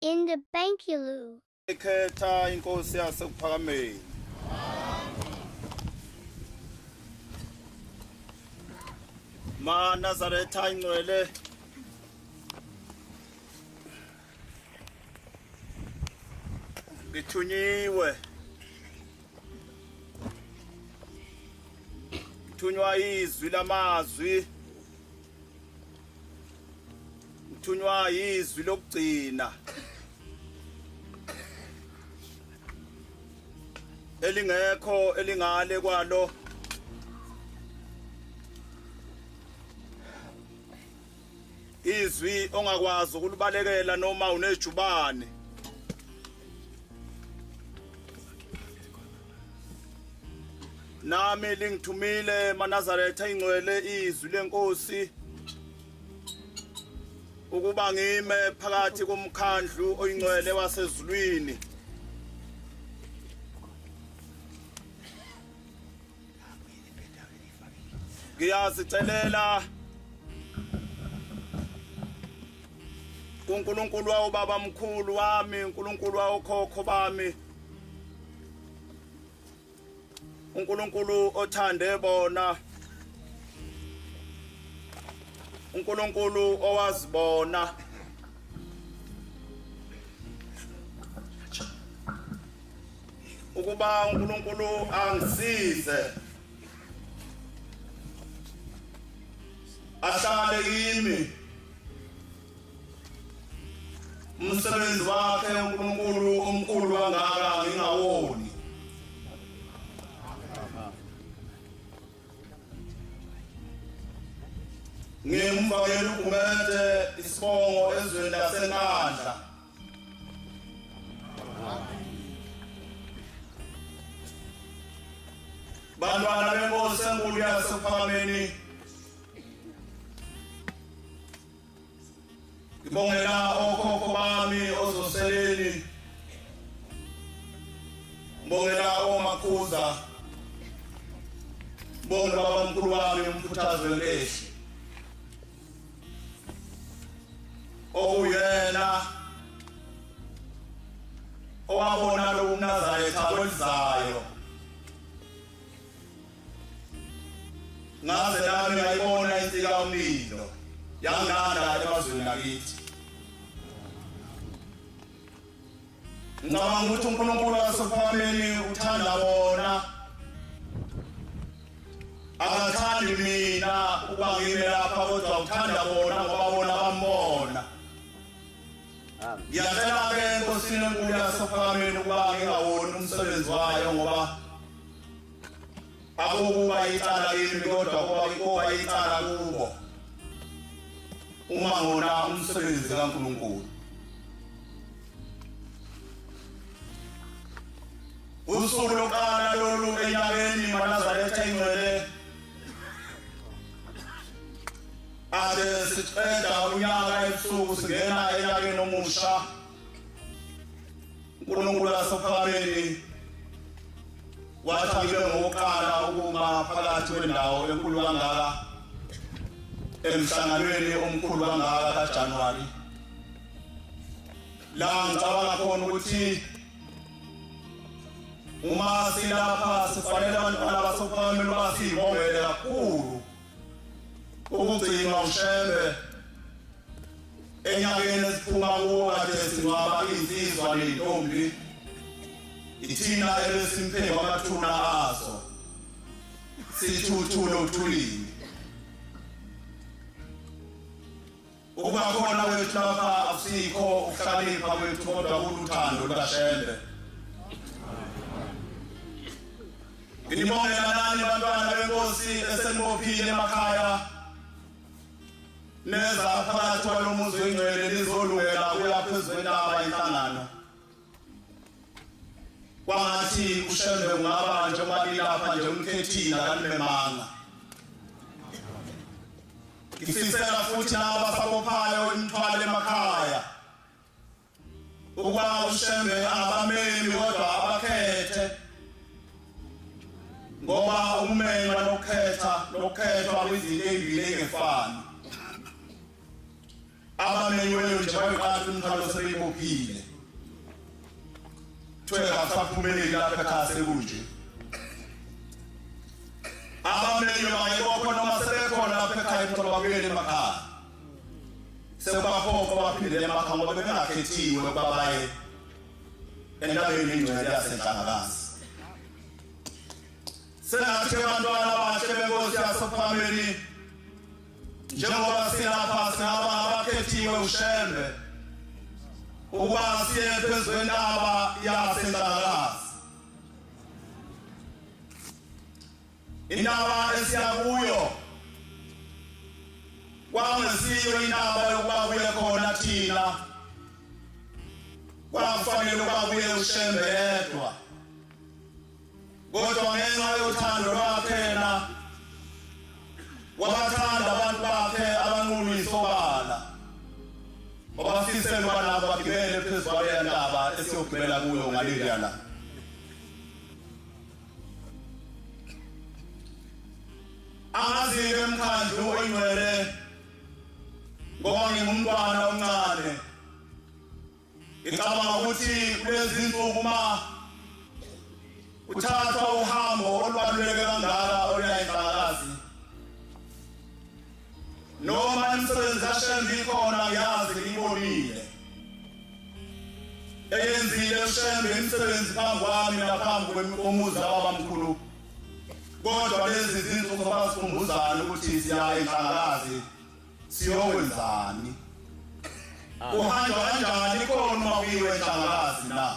In the Bankulu. Ekhetha inkosi yasekuphakameni. Ma Nazaretha ingcwele ngithunyiwe ngithunywa izwi lamazwi ngithunywa izwi lokugcina elingekho elingale kwalo izwi ongakwazi ukulubalekela noma unejubane nami lingithumile maNazaretha ingcwele izwi lenkosi ukuba ngime phakathi komkhandlu oyingcwele wasezulwini ngiyazicelela uNkulunkulu wababa mkhulu wami uNkulunkulu wakhokho bami uNkulunkulu othande bona uNkulunkulu owazibona ukuba uNkulunkulu angisize ahlale kimi umsebenzi wakhe uNkulunkulu omkhulu kangaka ngingawoni ngimfakela uGumede isibongo ezweni laseNandla bantwana benkosi enkulu yasekuphakameni ngibongela okhokho bami ozoseleni ngibongela omakhuza ngibongela babamkhulu wami umkhuthazo wenkeshi oyena owabona lo uNazaretha akwenzayo ngaze nami ngayibona insika umlilo yanganda emazweni akithi ngicabanga ukuthi uNkulunkulu wasekuphakameni uthanda bona akathandi mina ukuba ngime lapha kodwa uthanda bona ngoba bona bambona ngiyacela-ke enkosini enkulu yasekuphakameni ukuba ngingawoni umsebenzi wayo ngoba akukuba icala kimi kodwa kuba icala kubo uma ngona umsebenzi kaNkulunkulu usuku lokuqala lolu enyakeni maNazaretha ingcwele ade siqeda unyaka ebusuku singena enyakeni omusha uNkulunkulu wasekuphakameni wathi ngibe ngokuqala ukuma phakathi kwendawo enkulu kangaka emhlanganweni omkhulu kangaka kaJanuwari la ngicabanga khona ukuthi uma silapha sifanele abantwana basekuphakameni basibongele kakhulu ukugcina ushembe enyakeni esiphuma kuwo kade singcwaba insizwa nentombi ithina ebesimphe amathuna azo sithuthulo uthulini ukuba khona wethu lapha asikho ukuhlalipha kwethu kodwa kuluthando lukaShembe ngibongela nani bantwana benkosi esenibophile emakhaya neza phakathi kwalomuzi wengcwele lizolungela kuya phezulu kwentaba inhlangano kwangathi uShembe ungaba njengoba lilapha nje umkhethina kanimemanga ngifisela futhi laba sabophayo imithwalo emakhaya ukuba uShembe abameli kodwa abakhethe ngoba ukumenywa nokukhethwa kwizinto ezivile engefani abamenyiweyo nje bayoqala umthwalo sebeyibophile thweka saphumeleli lapha ekhaya sekunje abamenyiwe bayibopho noma sebekhona lapha ekhaya emthwalo babuyele emakhaya sebaphoqa baphindele emakhaya ngoba bengakhethiwe ukuba baye endaweni engcwele yaseNhlangakazi sengathi abantwana abasha benkosi yasePhameli njengoba silapha singaba abakhethiwe uShembe ukuba siye phezulu kwentaba yaseNhlangakazi indaba esiyakuyo kwangesiyo indaba yokuba kuye khona thina kwakufanele ukuba kuye uShembe yedwa kodwa ngenxa yothando lwakhe yena wabathanda abantu bakhe abanqunu isobala obafisela ukuba nabo bagibele phezu kwaleya ndaba esiyogibela kuyo ngaleliya la angazi-ke emkhandlu oyingcwele ngoba ngingumntwana omncane ngicabanga ukuthi kulezi nsuku uma uthatha uhambo olubaluleke kangaka oluya eNhlangakazi noma imisebenzi kaShembe ikhona ngiyazi ngiyibonile eyenzile uShembe imisebenzi phambi kwami naphambi komuzi wabamkhulu kodwa lezi zinsuku basikhumbuzana ukuthi siya eNhlangakazi siyokwenzani uhanjwa kanjani khona uma kuyiwe eNhlangakazi na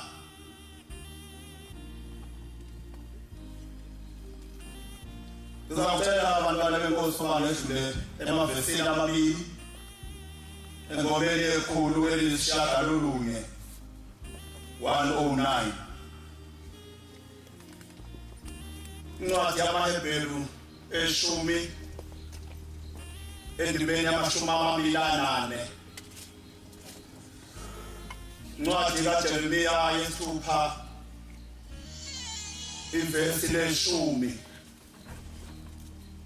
Ngizawutshela abantwana benkosi uma ngedlule emavesini amabili engomeni ekhulu elisishagalolunye 109 incwadi yamaHebheru eshumi endibeni yama-24 incwadi kaJeremiya yesithupha ivesi leshumi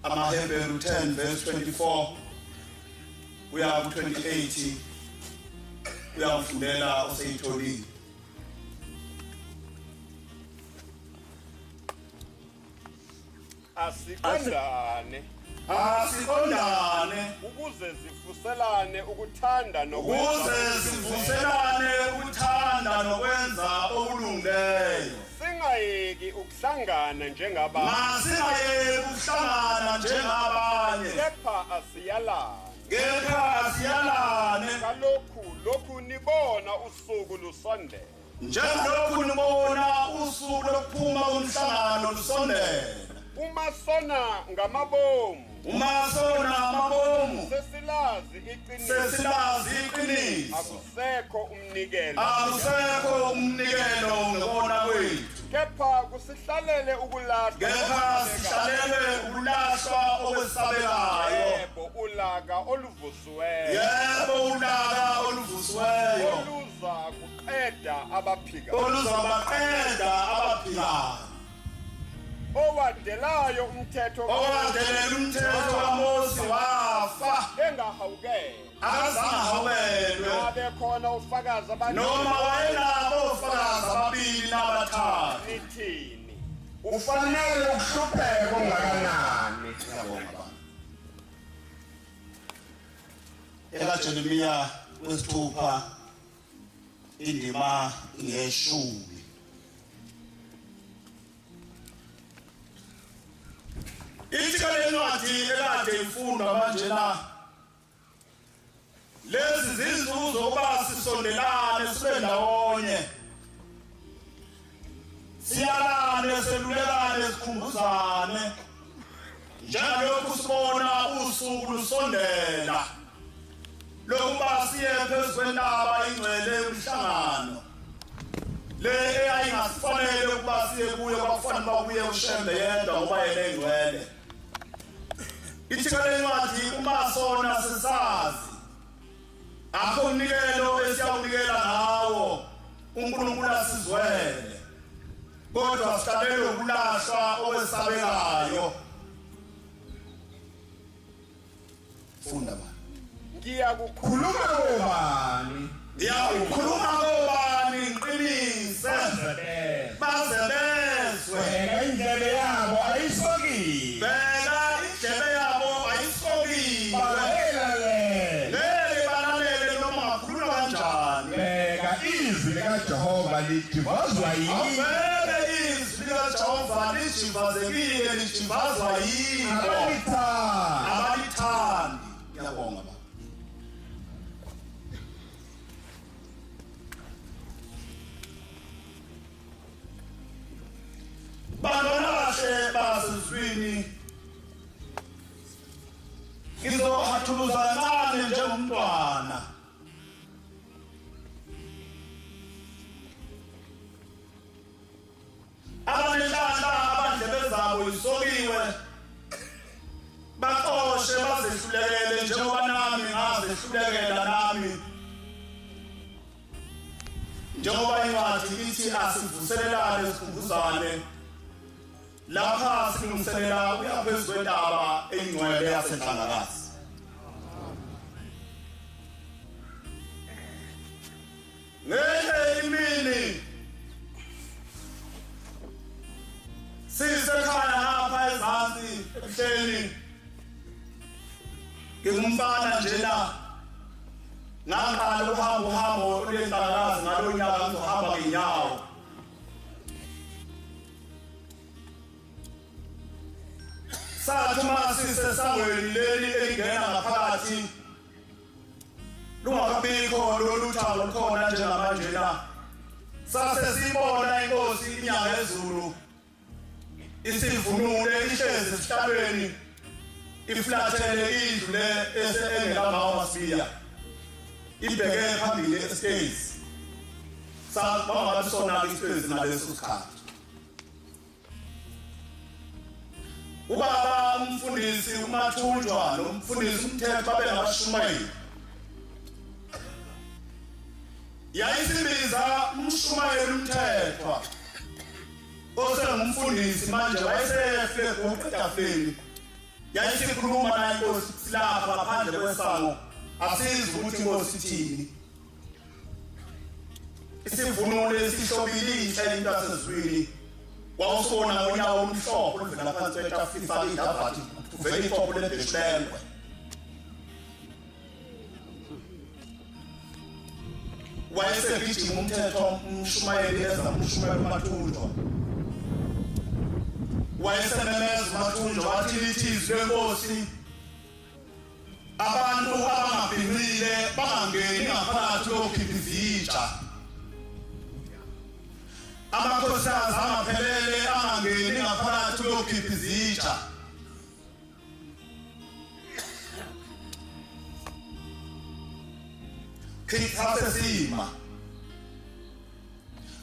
amaHebheru 10 verse 24 uya ku28 uyafundela oseyitholile asiqondane ukuze zivuselane ukuthanda nokwenza okulungileyo singayeki ukuhlangana njengabanye kepha asiyalane lokhu nibona usuku lusondela njengalokhu nibona usuku lokuphuma komhlangano lusondela uma sona ngamabomu sesilazi iqiniso akusekho umnikelo ngekona kwethu kepha kusihlalele ukulahlwa okwesabekayo yebo ulaka oluvusiweyo oluza kuqeda abaphikayo owadelayo umthetho kaMose wafa engahawukelwe abekhona ufakazi noma wayenabo ufakazi ababili nabathathu nithini ufanele ukuhlupheka ongakanani ekaJeremiya wesithupha indima ngeshumi ithi kalencwadi ekade ifundwa manje na lezi zinzuzo ukuba sisondelane sibe ndawonye siyalane selulekane sikhumbuzane njengalokhu sibona usuku lusondela lokuba siye phezu kwentaba ingcwele yomhlangano le eyayingasifanele ukuba siye kuyo kwakufanele uba kuye uShembe yedwa ngoba yena engcwele ithi kalencwadi uma sona sisazi akho umnikelo esiyawunikela ngawo uNkulunkulu asizwele kodwa sihlabele ukulahlwa okwesabekayo funda ba khuluma ngobani ukhuluma ngobani ngiqinise baze bezwe indlebe yabo ayisokile bheka indlebe yabo ayisokile banalele noma ngakhuluma kanjani bheka izwi likaJehova lijivazwa yini bheka izwi likaJehova lijivazekile lijivazwa yini abalithandi ngiyabonga baba bantwana bahle basezwini ngizohathuluza kancane njengomntwana abanenhlanhla abandlebe zabo isokiwe baqoshe bazehlulekele njengoba nami ngazehlulekela nami njengoba incwadi ithi asivuselelane sikhumbuzane lapha silungiselela ukuya phezu kwentaba engcwele yasenhlangakalasi ngenye imini sisekhaya ngapha ezansi ebuhleni ngingumfana njena ngaqala uhambo lwenhlangakalasi ngalo nyaka ngizohamba ngenyawo sathi masise sangweni leli elingena ngaphakathi lungakabikho lolu thabo lukhona njengamanje na sase sibona inkosi inyanga ezulu isivunule ihlezi esihlalweni iflathele indlu le engelawo masiya ibheke phambili estage sabanga sona isipezi naleso sikhathi ubaba umfundisi uMathunjwa nomfundisi uMthetho babengabashumayeli yayisibiza umshumayeli uMthethwa osengumfundisi manje wayesehle ngoqedafeni yayisikhuluma naye inkosi silapha ngaphandle kwesango asizi ukuthi inkosi ithini isivunule sihlobile inhle into yasezwini wawusona ngonyawo omhlophe uvela phansi kwetafisa idavathi uvela iphopho lebheshengwe wayesegijima uMthetho umshumayeli eza umshumayeli uMathunjwa wayesememeza uMathunjwa wathi lithi izwi lenkosi abantu abangabhinqile bangangeni ngaphakathi kokhipha izitsha amakhosikazi angaphelele angangeni ngaphakathi kokhipha izitsha khipha sesima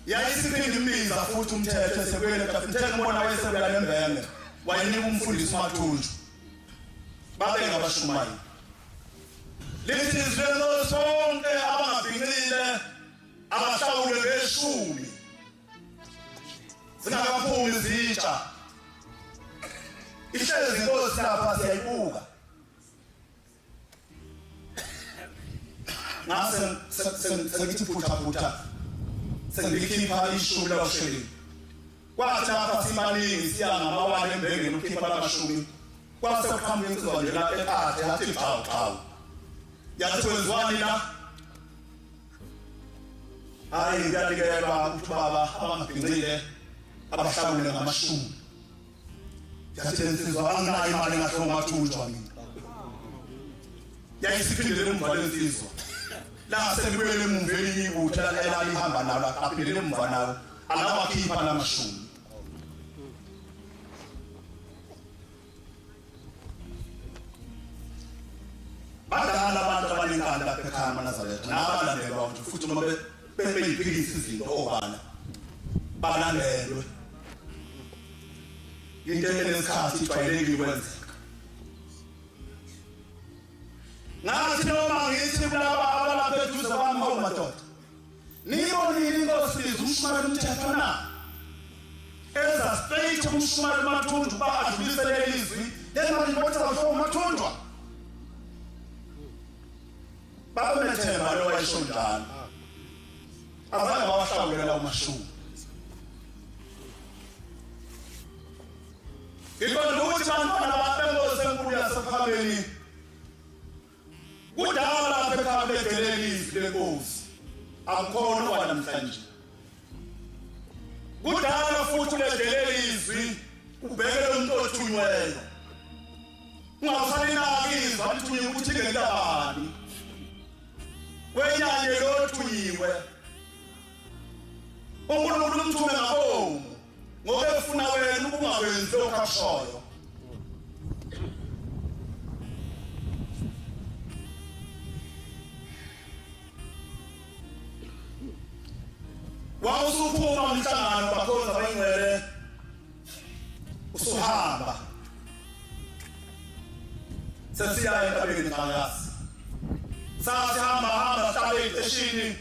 yayisiphinde imbiza futhi uMthetho esekwele Mthetho umbona wayesebuya lembenge wayenika umfundisi uMathunjwa babengabashumayeli lithi izwi sonke abangabhinqile abahlawule nge10 singakaphumi izitsha ihlezi inkosi lapha siyayibuka ngase sengithi phutha sengikhipha ishumi lakusheli kwathi lapha simaningi siya ngamawala embengeni ukhipha lamashumi kwase kuqhamuka insizwa nje la ekade yathi xawu yathi wenzwani la hayi ngiyalikelwa ukuthi baba abangabhinqile abahlawule ngamashumi yathi insizwa anginayo imali ngahlonga Mathunjwa mina yayisiphindele emva lensizwa la sengibuyele emumva elinye ibutha elalihamba nalo aphindele emva nawo alawakhipha lamashumi badala abantu abanenkani lapha ekhaya eNazaretha nabalandelwa nje futhi noma beyiphikisa izinto obana balandelwe into enesikhathi ijwayelekile kwenzeka ngathi noma ngithi kulaba abalapha eduze kwami madoda nibonile inkosi umshumayeli uMthetho na eza straight umshumayeli uMathunjwa ba adlulisele izwi lemali ngotha washo uMathunjwa babemethemba lo wayesho njalo azange bawahlawulela umashumi Ngikho ukuthi bantwana babengoze enkulu yasePhameni kudala lapha ekhaya bedeleli lenkosi akukhona kwanamhlanje kudala futhi bedeleli izwi ubhekele umuntu othunyweyo ungafanelanga bathunywe ukuthi ngelabani wenyanye lothunyiwe uNkulunkulu umthume ngabomu ngoba efuna wena ukungakwenzi lokho akushoyo wawusuphuma umhlangano bakhoza bayingcwele usuhamba sesiya entabeni kaNkangasi sasihamba sihlale esteshini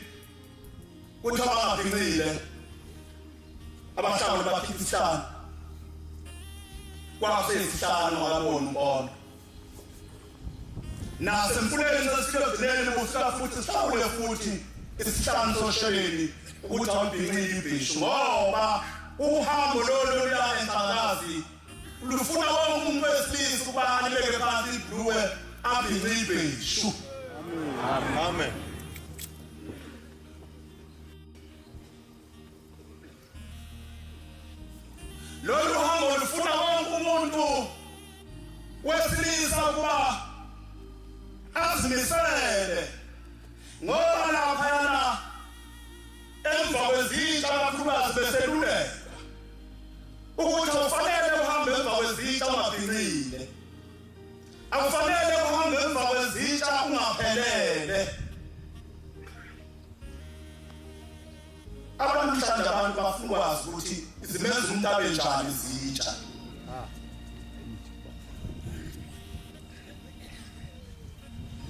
kuthiwa bangabhincile abahlawuli bakhipha isihlanu kwase isihlanu ngabona umbono nasemfuleni sesikudlele busika futhi sihlawule futhi isihlanu sosheleni ukuthi awubhincile ibhishu ngoba uhambo lolo la eNkangasi lufuna wonke umuntu wesilisa ukuba alibeke phansi ibhluwe abhincile ibhishu Amen. Lolu hambo lufuna wonke umuntu wesilisa ukuba azimisele ngoba lapha yana emva kwezitsha abakhulukazi beseluleka ukuthi ufanele uhambe emva kwezitsha ungabhincile akufanele uhambe emva kwezitsha ungaphelele abantu mhlanje abantu bafuna ukwazi ukuthi izimenza umuntu abe njani izitsha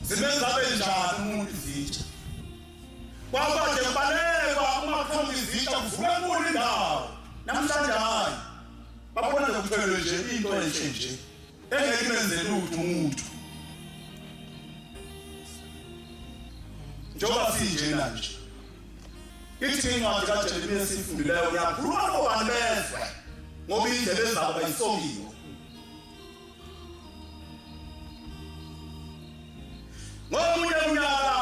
zimenza abe njani umuntu izitsha kwaba nje balekwa ungakhomba izitsha kuvuka enkulu indawo namhlanje hayi babona nje kuthwele nje into enhle nje engeke imenze lutho umuntu njengoba sinjena nje ithi incwadi kaJeremiya sifundileyo ngiyakhuluma ngobani bezwe ngoba indlela ezabo bayisongiwe ngomunye unyaka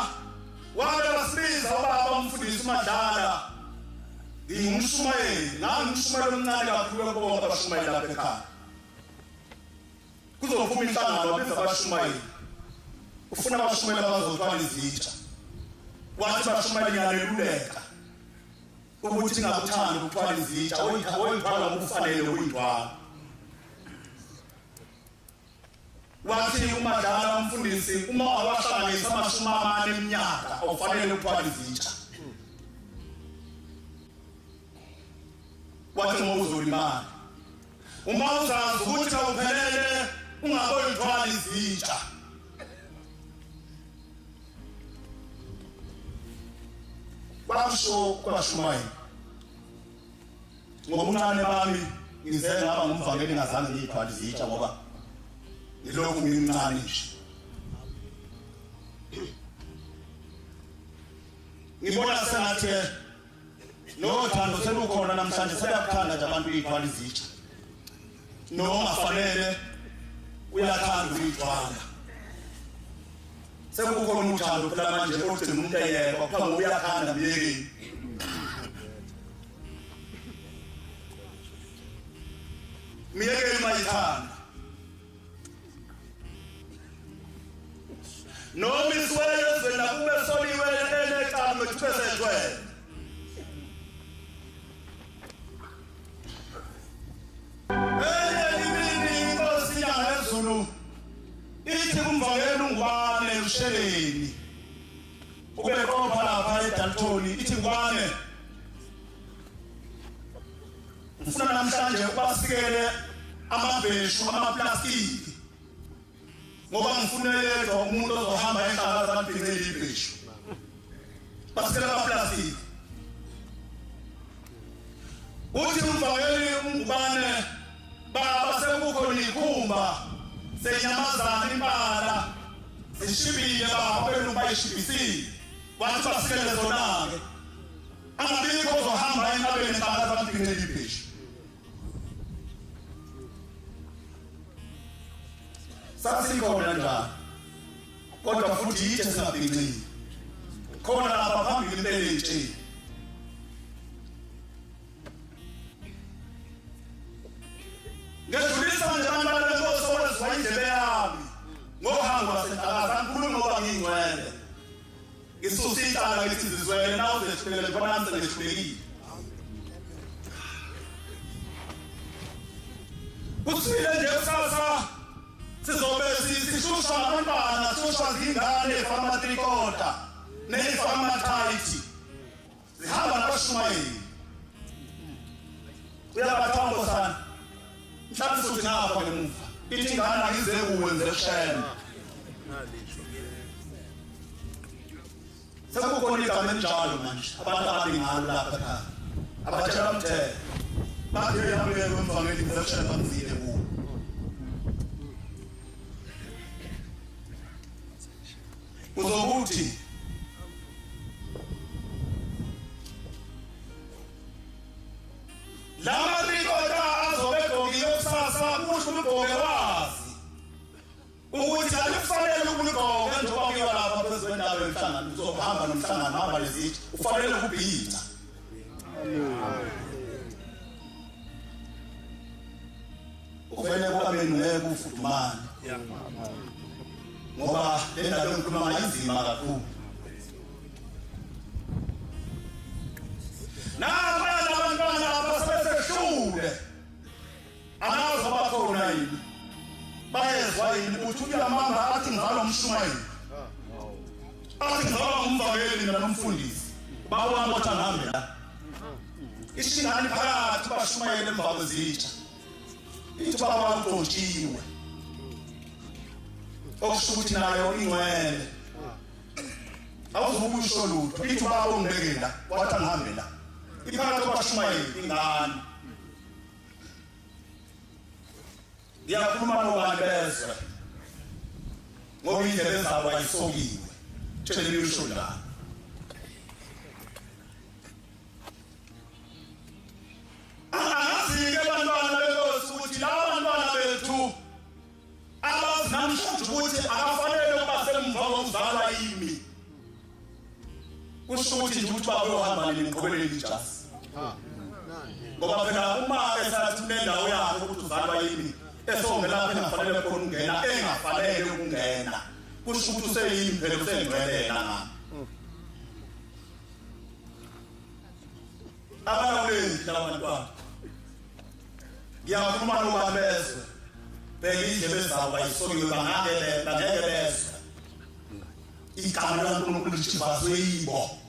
wabe basibiza ubaba umfundisi uMadlala ngingumshumayeli ngangumshumayeli omncane kakhulu bonke abashumayeli lapha ekhaya kuzophuma inhlangano babiza abashumayeli ufuna abashumayeli abazothwala izitsha wathi abashumayeli ngiyaleluleka ukuthi ngakuthanda ukuthwala izitsha oyithwala ngokufanele uyithwala wathi uMadlala umfundisi uma awahlanganisa 40 eminyaka awufanele ukuthwala izitsha wathi ngoba uzolimala uma uzazi ukuthi awuphelele ungaboyithwala izitsha bakusho kwashumayeli ngoba uncane bami ngize ngaba ngumvangeli ngazange ngiyithwala izitsha ngoba ngilokhu ngimncane nje ngibona sengathi nothando selukhona namhlanje seyakuthanda nje abantu uyithwala izitsha noma fanele uyathanda uyithwala sekukhona uthando phela manje ogcina umuntu eyeka kuthiwa uyakhanda myekeni myekeni mayithanda noma isiwele ezweni nakube soliwe enecala methupe sethwele imini inkosi inyanga ezulu ithi kumvangeli ungubane usheleni ubeqopha lapha eDalton ithi ngubane ufuna namhlanje ukubasikele amabheshu amaplastiki ngoba ngifuna yedwa umuntu ozohamba eNkangala zabhincele ibheshu basikele amaplastiki uthi umvangeli ungubane baba sekukhona ikhumba senyamazana impala zishibile baba bayishibisile wathi basikele zona ke angabikho ozohamba enqabeni xa bamphinele ibhishi sasikhona njalo kodwa futhi yithe singabhincile khona lapha phambili impela entsheni ngedlulisa nje abantwana benkosi okwenziwa indlebe yami ngohambo lwaseNtakaza angikhulumi ngoba ngingcwele ngisusa icala ngithi zizwele nawe uzehlulekile ngoba nami sengehlulekile kusile nje kusasa sizobe sishusha abantwana sishusha zingane efamatrikota nefamatayithi zihamba nabashumayeli uyabathombo sana mhlawumbe futhi ngapha ngemuva ithi ingane angize kuwe ngizeshena sekukhona igama elinjalo manje abantu abangalo lapha ekhaya abatshela umthetho bathi uyabuyela emvangeli ngizeshena bamzile kuwo uzokuthi lama trikota azobegqokile kusasa kusho ubugqoke wazi ukuthi akufanele ukugqoka njengoba kuyiwa lapha phezu kwendawo yomhlangano uzohamba nomhlangano hamba lezithi ufanele ukubhitha uvele kuameni ngeke ufudumane ngoba le ndaba yokukhuluma inzima kakhulu nabanye abantwana abasesehlule anazo bakhona yini bayezwa yini ukuthi uyamanga athi ngizalwa umshumayeli athi ngizalwa umvangeli nomfundisi bawanga ukuthi angihambe la ishingani phakathi bashumayeli emva kwezitsha ithi baba utontshiwe okusho ukuthi nayo ingcwele awuzukusho lutho ithi baba ungibekela wathi angihambe la iphakathi kwabashumayeli ingane ngiyakhuluma nobani bezwe ngoba indlela zabo ayisokiwe tshela isho la angazi-ke abantwana benkosi ukuthi laba bantwana bethu abazinamhlanje ukuthi akafanele ukuba semva kokuzalwa yimi kusho ukuthi nje ukuthi bayohamba neniqhubelele ijasi ngoba phela uma esathi nendawo yakhe ukuthi uzalwa yimi esongelapha engafanele khona ungena engafanele ukungena kusho ukuthi useyimi phela usengcwelela ngami abalawulenzi labantwana ngiyakhuluma nobani bezwe bheka indlebe zabo ayisokiwe bangeke bezwe igama likaNkulunkulu lithi bazwe yibo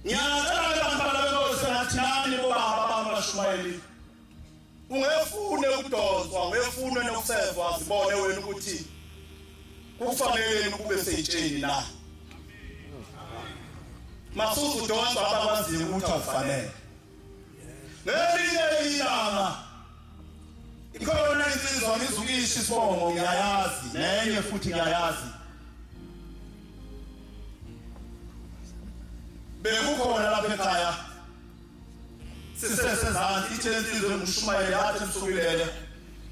ngiyacela abantwana benkosi nathi nani bobaba bamabashumayeli ungefune ukudozwa ungefune nokusezwa zibone wena ukuthi kufanele ukube seyitsheni la masuzu udonsa abakwaziyo ukuthi awufanele ngelinye ilanga ikhona insizwa ngizukisha isibongo ngiyayazi nenye futhi ngiyayazi bekukhona lapha ekhaya sisesezansi ithe insizwa ngumshumayeli yathi msukilele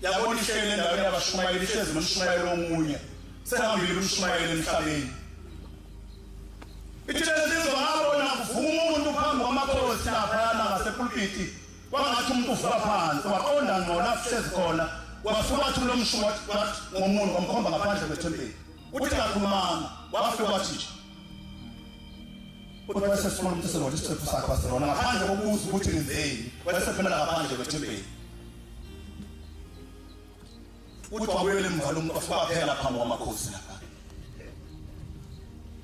yabona ihlele endaweni yabashumayeli ihlezi nomshumayeli omunye sehambile umshumayeli emhlabeni ithe insizwa ngabona kuvuma umuntu phambi kwamakhosi laphayana ngasepulpiti kwangathi umuntu uvuka phansi waqonda ngqola ahlezi khona wafika wathi lo mshumayeli ngomuntu wamkhomba ngaphandle kwethempeli uthi kakhulumanga wafika wathi nje uthi wasesifuna umuntu eselona isithephu sakhe waselona ngaphandle kokubuza ukuthi ngenzeni wayesephumela ngaphandle kwethempeli uthi wabuyela emva lo muntu wafika phela phambi kwamakhosi lapha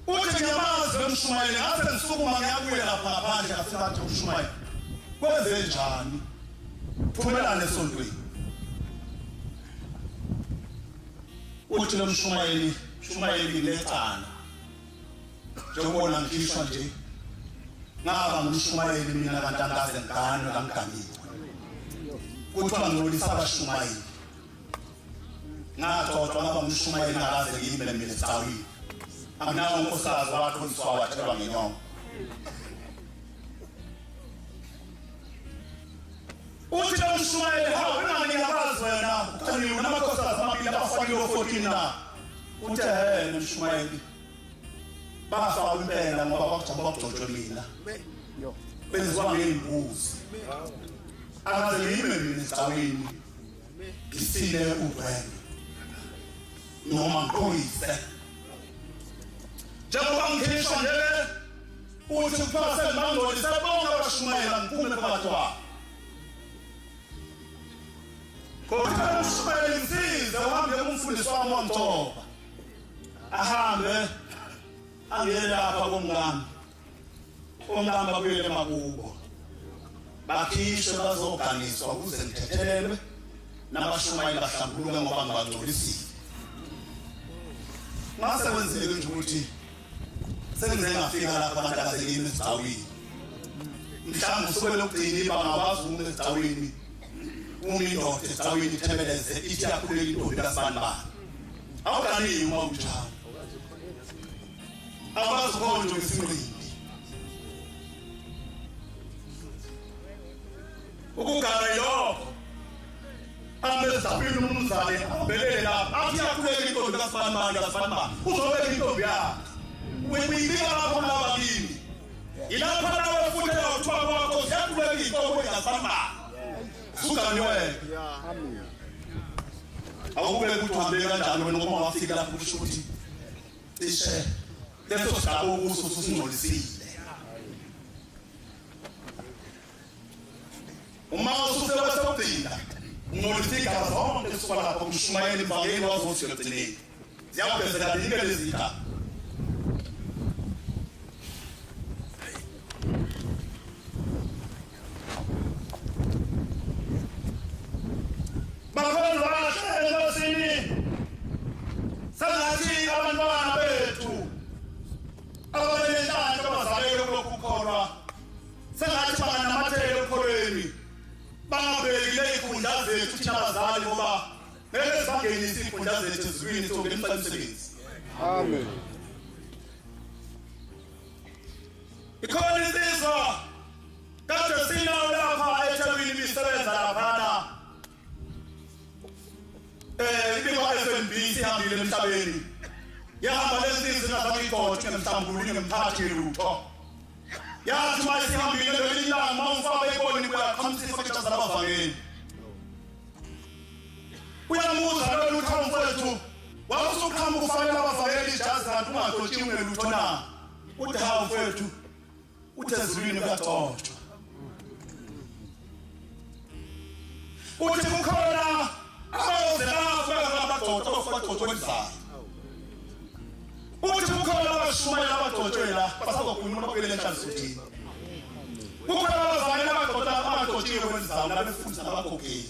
uthi ngiyamazi lo mshumayeli ngathi ngisukuma ngiyabuya lapha ngaphandle ngasebathi umshumayeli kwenze njani phumelana esontweni uthi lo mshumayeli lecala njengobona ngikhishwa nje ngaba ngumshumayeli mina kanti angaze ngigane kangiganiwe kuthiwa ngolisa abashumayeli ngaxoxa ngaba ngumshumayeli ngakaze ngimele mina esitawini anginawo unkosikazi wakholiswa wathelwa ngenyongo uthi lo mshumayeli hawu ngiyakwazi wena uthini unamakhosikhazi amabili abafanele 14 na uthi nomshumayeli bafa impela ngoba bakujaba bakujojwe mina benziwa ngeyimbuzi akaze ngime mina esitawini ngisile uwena noma ngikhoyise njengoba ngikhishwa nje uthi kuphase mangoli sabonga abashumayela ngiphume phakathi kwabo kodwa umshumayeli ngisize uhambe kumfundisi wami wamthoba ahambe angiyele lapha komngami babuyele emakubo bakhishwe bazoganiswa ukuze ngithethelelwe nabashumayeli bahlambuluke ngoba ngibangcolisile mase kwenzeke nje ukuthi sengize ngafika lapha abantu akazelini esitawini mhlawumbe usuke lokugcina bangabazi uma esitawini indoda esitawini ithebeleze ithi yakhuleka intombi kasibani bani awuganiwe uma kunjalo abazi konje ngesinqindi ukugana lokho amezaphinda umzali abelele lapha athi yakhuleka intombi kasibani bani uzobeka intombi yakhe uyibika lapho nabakini ilapha nawe futhi uyawuthiwa kwakho ziyakhuleka intombi kasibani bani suganiwe amen awube ukuthi uhambe kanjani wena ngoba wafika lapho kusho ukuthi cishe leso sigaba ukuso usingcolisile uma usubesewugcina ungcolisa igaba zonke esuka lapho kumshumayeli mvangeni wazothi egcineni ziyawubhezeka linke lezi igaba bakholwa kahle enkosini sengathi abantwana bethu ababenenhlanhla abazalelwe kulokhu kukholwa sengathi banganamathele ekukholweni bangabekile iy'khundla zethu thina abazali ngoba ngeke sibangenise iy'khundla zethu ezulwini sokungena emsebenzi amen ikhona insizwa kade sinayo lapha eThekwini ibisebenza laphana ibikwa FNB sihambile emhlabeni yahamba lensizwa ingazange igoqe ngemhlambulu ngemphathi lutho yathi manje sihambile ngelinye ilanga uma umfaba eboni kuyaqhamisa ifektha zabavangeli uyamuza lo lutho mfowethu wawusuqhamuka ufanele abavangeli ijazi kanti ungagotshiwe ngelutho na uthi hawu mfowethu uthi ezulwini kuyagcotshwa uthi kukhona uthi kukhona abashumayela abagcotshwela basazokhuluma babukele enhlanzini kukhona abazalwane abagcotshiwe kwenzawo nabefundisa nabakhokheli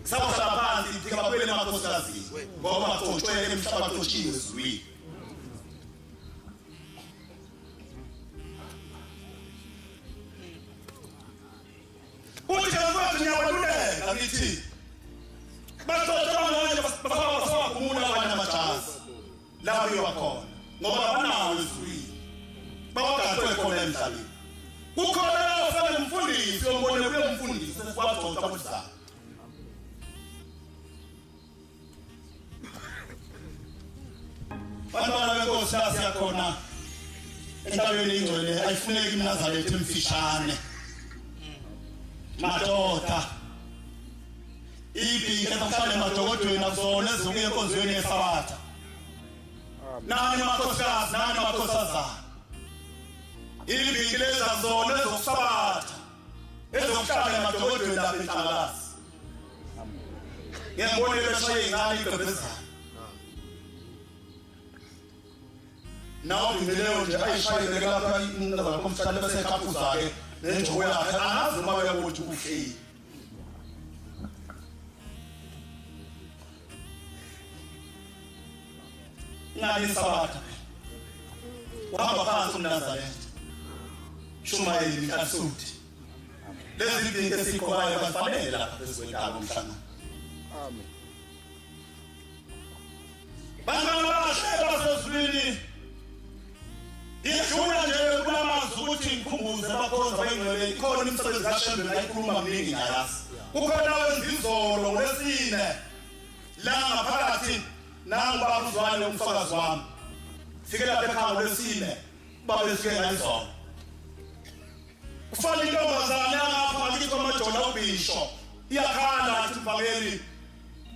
sabahlala phansi ifika babukele emakhosikazi ngoba bagcotshwele emhlaba bagcotshiwe ezulwini uthi kanti ngiyabaluleka ngithi basawakhumula abanye amajazi lapho yowakhona ngoba banawo ezulwini bawagadwe khona emhlabeni kukhona ofane umfundisi ombone kuye umfundisi kwagcotshwa kodizana bantwana benkosi yakhona entabeni ingcwele ayifuneki iMnazaretha emfishane madoda ibhike bahlale emadokodweni akuzona ezokuya enkonzweni yesabatha nani makhosikazi nani makhosazana ibhike lezi akuzona ezokusabatha ezokuhlala emadokodweni lapha eNhlangazi ngiyabona beshaye ingane igqebezana nawo ngilelo nje ayishayele lapha inqaba komhlala bese ekhaphuza-ke nenjobo yakhe angazi uma uyakuthi uhleli ngani sabatha wahamba phansi uMnazaretha Shumayeli Nkasuthi lezi zinto esiqokayo bafanele lapha phezukwendawo umhlangano. Amen. Bangani bahlelo sezulwini idlula nje kulamazwi ukuthi ngikhumbuze abakhonza bayingcwele ikhona imisebenzi kaShembe ngayikhuluma mningi ngayazi. Kukhona wenzizolo ngolesine la ngaphakathi nangibabuzwane umfakazi wami. Fike lapha ekhaya ngolesine babe sike ngayizona. Kufanele intombazane ngapha ngakithi kwamajona ubisho iyakhala athi mfakeli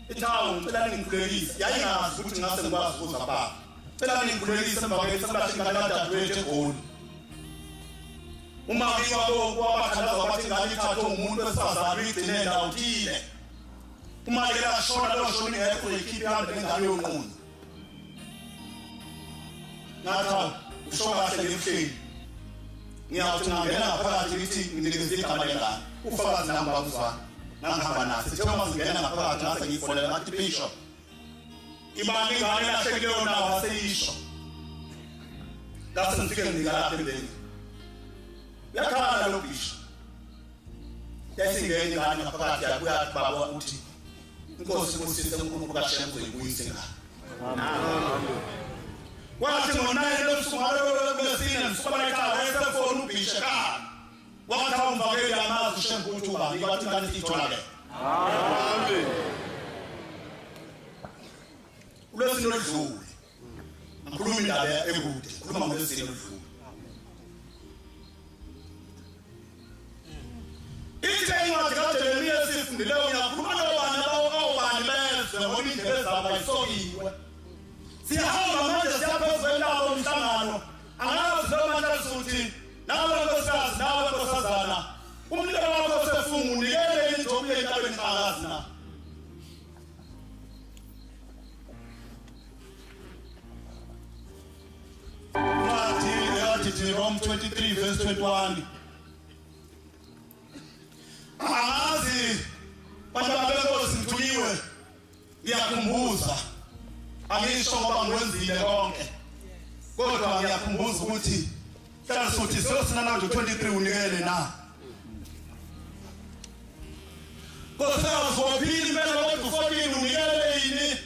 itawu ngicela ngikhulekise yayingazi ukuthi ngase ngikwazi ukuza baba. Cela ngikhulekise mfakeli sekulahla ingane kadadewethu eGoli. Uma ngiwa kwabakhalaza bathi ngani ithathe umuntu wesifazane uyigcine endawo thile. Uma ke lashona lo shoni ngekho ikhiphi hamba ngengane yonqunu. Ngathi ushoka kahle ngemhleni. Ngiyawuthi ngangena ngaphakathi ngithi nginikeze igama lengane. Ufakazi nami babuzwana. Ngangihamba naye. Sithe uma singena ngaphakathi ngase ngiyifonela ngathi Bishop. Imali ingane lahlekileyo nawo aseyisho. Ngase ngifike ngikalapha endeni. Yakhala lo Bishop. Yasingena ingane ngaphakathi yabuya baba uthi Inkosi kusise uNkulunkulu kaShembe uyibuyise ngane. Amen. Wathi ngonaye lo msungalo lesine nisibona ekhaya esefona uBisha ka. Wathi umvakeli amazi uShembe ukuthi ubani bathi ngani itholakele. Amen. Ulesine oludlule. Ngikhuluma indaba ekude, ngikhuluma ngolesine oludlule. Ithe incwadi kaJeremiya esifundileyo ngiyakhuluma nobani abawobani bezwe ngoba indebe zabo ayisokiwe. Siyahamba manje siyaphezulu lapho umhlangano. Angazi lo manje asuthi nawe nkosikazi nawe nkosazana. Umlilo wakho sefunga unikele injobu yentabeni qhakazi na. Rome 23 verse 21. Angazi bantwana benkosi ngithuliwe ngiyakhumbuza angisho ngoba ngiwenzile konke kodwa ngiyakhumbuza ukuthi hlala sothi sosina manje 23 unikele na Kosazi wophili mena kodwa 14 unikele yini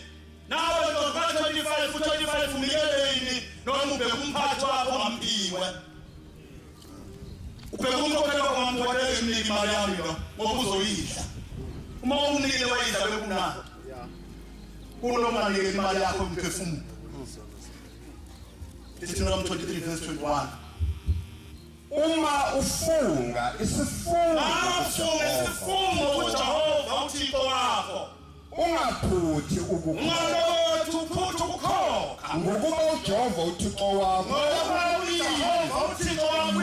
nawe ndo 25 unikele yini noma ubheka umphathi wakho ngamphiwe ubheka umkhokheli wakho ngamkhwele imali yami lo ngoba uzoyidla uma umnikile wayidla bekunako kunoma nikele imali yakho umphefumulo Deuteronomy 23 verse 21 Uma ufunga isifungo kuJehova uThixo wakho ungaphuthi ungalothi uphuthe ukukhokha ngokuba uJehova uThixo wakho ngoba uJehova uThixo wakho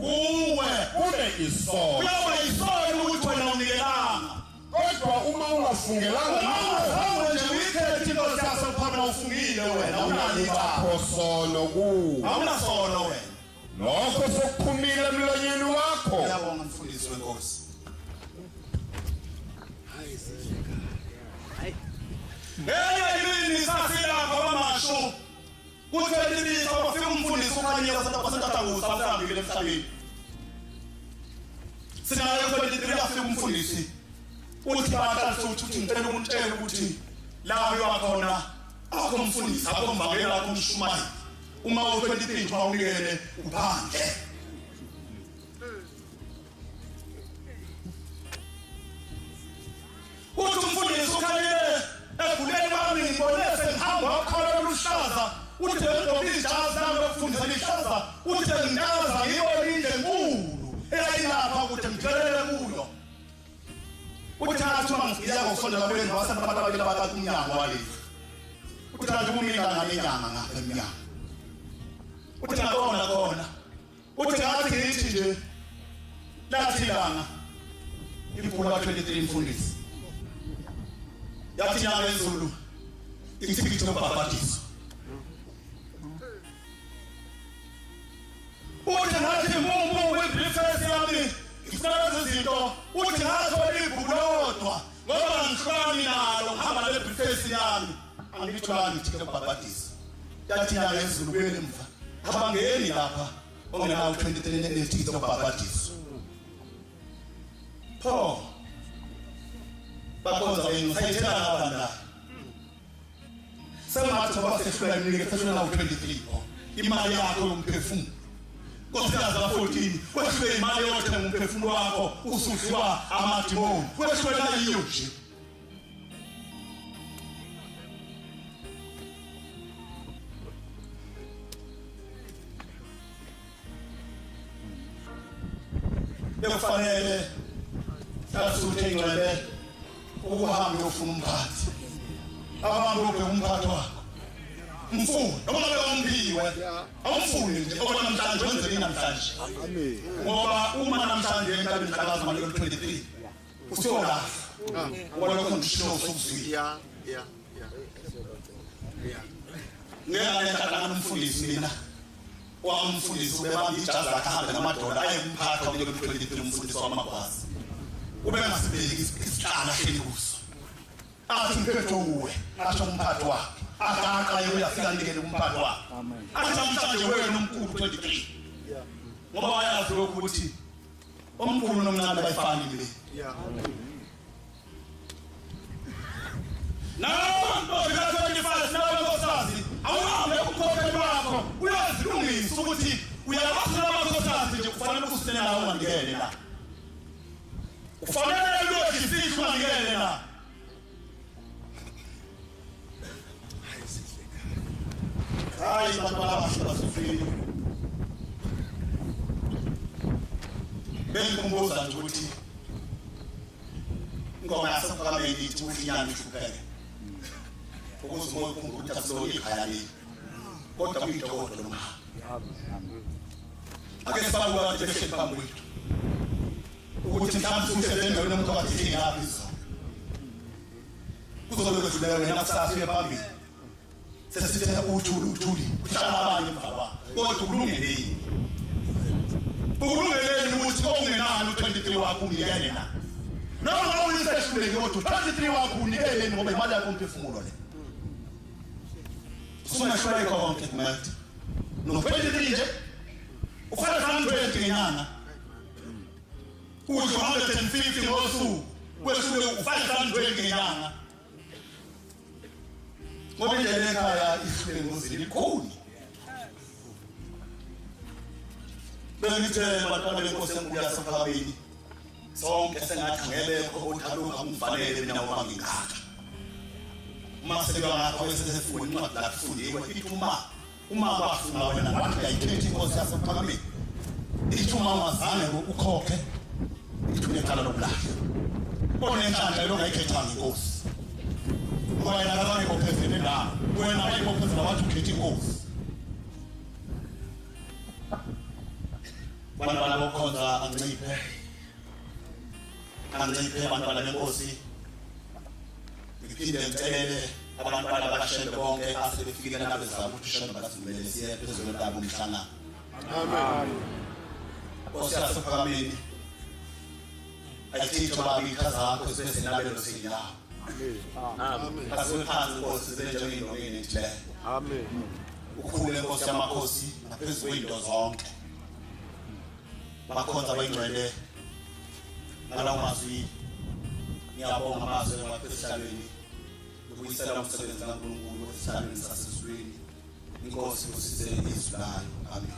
uwe kube isono uyawa isono ukuthi wena unikelanga kodwa uma ungafungelanga nawe nje uyikhethi into siyasophamela ufungile wena unalipho sono ku awunasono wena nokho sokuphumile emlonyeni wakho yabonga mfundisi wenkosi yini sasilapha kwamashu kuthi libisa kwafika umfundisi ukhanyela sasentathakusa asihambile emhlabeni sinayo 23 afika umfundisi uthi bahlaliswe uthi ngicela ukuntshela ukuthi la uyakhona akho umfundisi akho mbangela akho umshumayeli uma u23 wawunikele uphandle uthi umfundisi ukhanyele eguleni bami ngibonese ngihamba wakhola oluhlaza uthi ngizobijazi nami lokufundisa lihlaza uthi nginaza yiyo inde enkulu eyayilapha ukuthi ngithelele kuyo uthi athi uma ngifika ngokusondela kwenu wasebantu ababili abaqala umnyango waleli uthi kanti kumina ngalenyanga ngapha emnyango uthi ngakona khona uthi ngathi ngithi nje lathi langa iphula 23 mfundisi yathi nyanga ezulu ithi lokubhabhadisa uthi ngathi mumbu webriefcase yami ngifuna izinto uthi ngathi ibhuku lodwa ngoba ngihlani nalo ngihamba le briefcase yami angithwala ngithi lokubhabhadisa yathi nyanga ezulu kuyele mva abangeni lapha ongenawo 23 ne-18 zokubhabhadiswa pho bakhonza wenu sayithela ngabanda sengathi ngoba sehlula imnike sehlula nawo 23 imali yakho yomphefumulo Nkosikazi ka-14 kweshiwe imali yothenga umphefumulo wakho ususiwa amadimoni kweshiwe nayiyo nje ekufanele asuthe ingcwele ukuhamba uyofuna umphathi abantu ubheka umphathi wakho mfuni noma ngabe umphiwe awumfuni nje okona namhlanje wenzeni namhlanje Amen. ngoba uma namhlanje entabeni kaZulu mali 23 usiyolaza ngoba lokho ngishilo sokuzwila Yeah. ngeke ngihlangana nomfundisi mina wamfundisi ubebamba ijazi lakhe ahambe namadola ayekumphatha kulo 23 umfundisi wamagwazi ube ngasibeki isihlala hleli kuso athi mphetho uwe asho umphathi wakhe akaqa uyafika nikele umphathi wakhe athi namhlanje wena umkhulu 23 ngoba wayazi ukuthi omkhulu nomncane bayifani le Yeah. nawo ntombi ka-25 nawe nkosikazi awuhambe umkhokheli wakho uyazilungisa ukuthi uyabasela amakhosazi nje kufanele ukusitene nawo ungandikele la kufanele uyojifihla ungandikele la hayi bantwana abahle basufile bengikumbuza nje ukuthi ingoma yasephakameni ithi ufinyane ishupheke ukuze umoya ukhumbule ukuthi akusona ikhaya leli kodwa kuyintokozo noma ake sibabuka nje behleli phambi kwethu ukuthi mhlawumbe uhlele endaweni yomuntu akathini ngaphi izona kuzobe kwedluleka wena kusasa uye phambili sesithe uthuli kuhlala abanye emva kwakho kodwa ukulungeleni ukuthi ongenani u-23 wakho unikele na noma uyisehluleki kodwa 23 wakho unikeleni ngoba imali yakho umphefumulo le Sumashwele konke kumathi. No 23 nje. Ufana 120 ngenyanga. Udlo 150 ngosuku. Kwesule ufana 120 ngenyanga. Ngoba indlela ekhaya isule ngozini ikhuni. Bengithi abantwana benkosi enkulu yasePhakabeni. Sonke sengathi ngebekho uthaluka kumfanele mina uma ngingaka. Masebe ngakho esesefuni incwadi la kufundiwe ithi uma bafuna wena nathi ayithethe inkosi yasePhakabeni ithi uma ungazange ukhokhe ithi unekhala lokulahla onenhlanhla lokungayikhethanga inkosi wena akazange kophezele la wena ayikophezela wathi ukhethe inkosi bantwana bokhonza anciphe bantwana benkosi Ngipinde ngicele abantwana abashembe bonke asebefike nabo zabo ukuthi shembe basivumele siye phezulu kwabo umhlangano. Amen. Nkosi yasePhakabeni. Ayithithi babi ikhaza yakho sibese nabelo sinya. Amen. Kasiphansi Nkosi senjengo ingomeni nje. Amen. Ukhule Nkosi yamakhosi naphezulu kwezinto zonke. Bakhonza bayingcwele. Ngalawo mazwi ngiyabonga amazwi wapheshalweni ukuyisela umsebenzi kaNkulunkulu esihlangene sasezweni inkosi kusizele izwi layo amen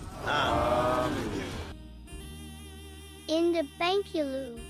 In the Bank you lose.